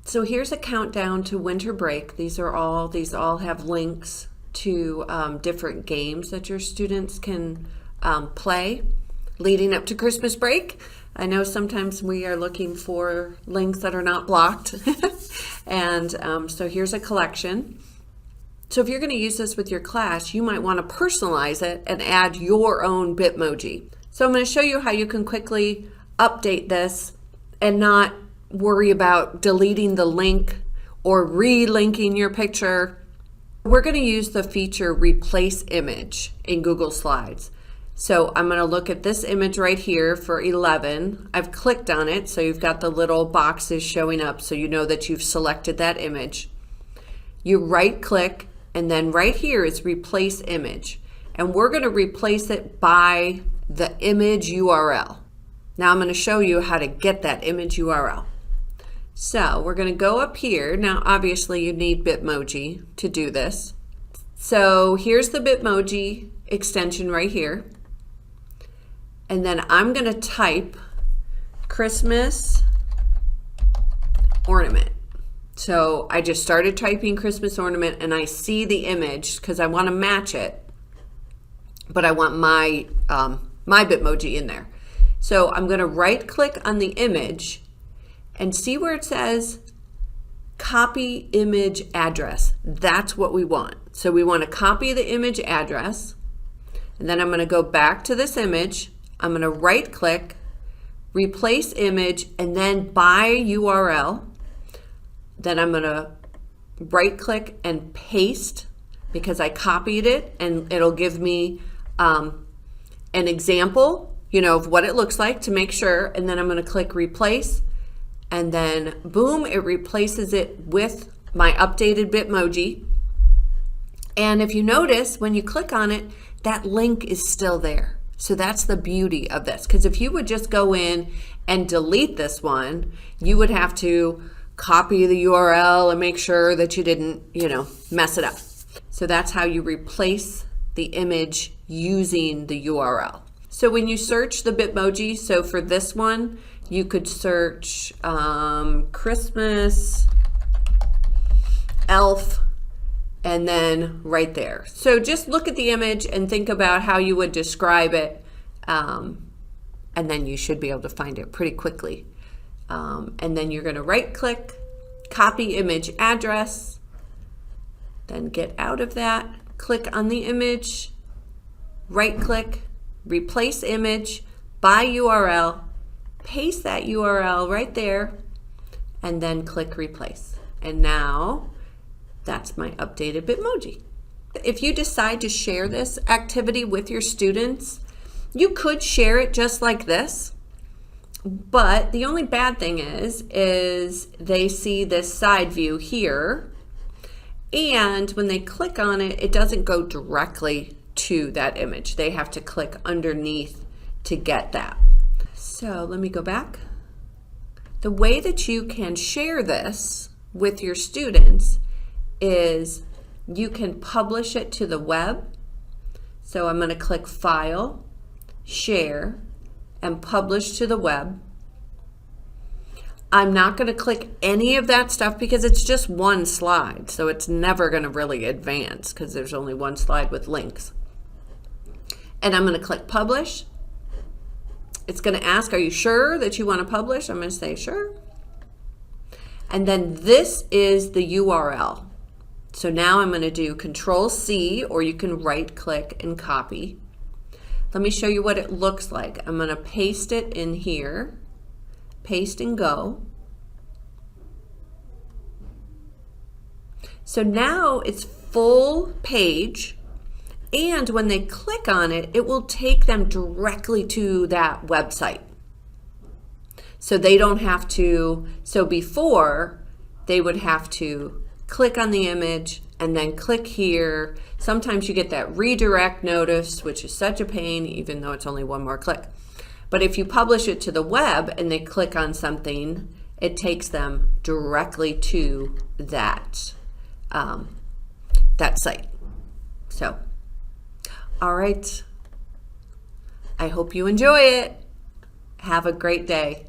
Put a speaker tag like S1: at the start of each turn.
S1: So here's a countdown to winter break. These all have links to different games that your students can play leading up to Christmas break. I know sometimes we are looking for links that are not blocked. And so here's a collection. So if you're going to use this with your class, you might want to personalize it and add your own bitmoji. So I'm going to show you how you can quickly update this and not worry about deleting the link or relinking your picture. We're going to use the feature replace image in Google Slides. So I'm going to look at this image right here for 11. I've clicked on it, so you've got the little boxes showing up so you know that you've selected that image. You right click, and then right here is replace image. And we're going to replace it by the image URL. Now I'm going to show you how to get that image URL. So we're going to go up here. Now obviously you need Bitmoji to do this. So here's the Bitmoji extension right here. And then I'm going to type Christmas ornament. So I just started typing Christmas ornament and I see the image because I want to match it, but I want my Bitmoji in there. So I'm going to right click on the image and see where it says copy image address. That's what we want. So we want to copy the image address, and then I'm going to go back to this image. I'm going to right click, replace image, and then by URL. Then I'm going to right click and paste because I copied it, and it'll give me an example, of what it looks like to make sure. And then I'm going to click replace, and then boom, it replaces it with my updated Bitmoji. And if you notice, when you click on it, that link is still there. So that's the beauty of this, because if you would just go in and delete this one, you would have to copy the URL and make sure that you didn't, mess it up. So that's how you replace the image using the URL. So when you search the Bitmoji, so for this one, you could search Christmas elf, and then right there. So just look at the image and think about how you would describe it, and then you should be able to find it pretty quickly. And then you're going to right click, copy image address, then get out of that, click on the image, right click, replace image by URL, paste that URL right there, and then click replace. And now that's my updated Bitmoji. If you decide to share this activity with your students, you could share it just like this. But the only bad thing is they see this side view here, and when they click on it, it doesn't go directly to that image. They have to click underneath to get that. So let me go back. The way that you can share this with your students is you can publish it to the web. So I'm going to click File, Share, and Publish to the web. I'm not going to click any of that stuff because it's just one slide, so it's never going to really advance because there's only one slide with links. And I'm going to click Publish. It's going to ask, are you sure that you want to publish? I'm going to say sure. And then this is the URL. So now I'm going to do Control C, or you can right click and copy. Let me show you what it looks like. I'm going to paste it in here, paste and go. So now it's full page, and when they click on it, it will take them directly to that website. So they don't have to, so before they would have to click on the image and then click here. Sometimes you get that redirect notice, which is such a pain, even though it's only one more click. But if you publish it to the web and they click on something, it takes them directly to that, that site. So, all right. I hope you enjoy it. Have a great day.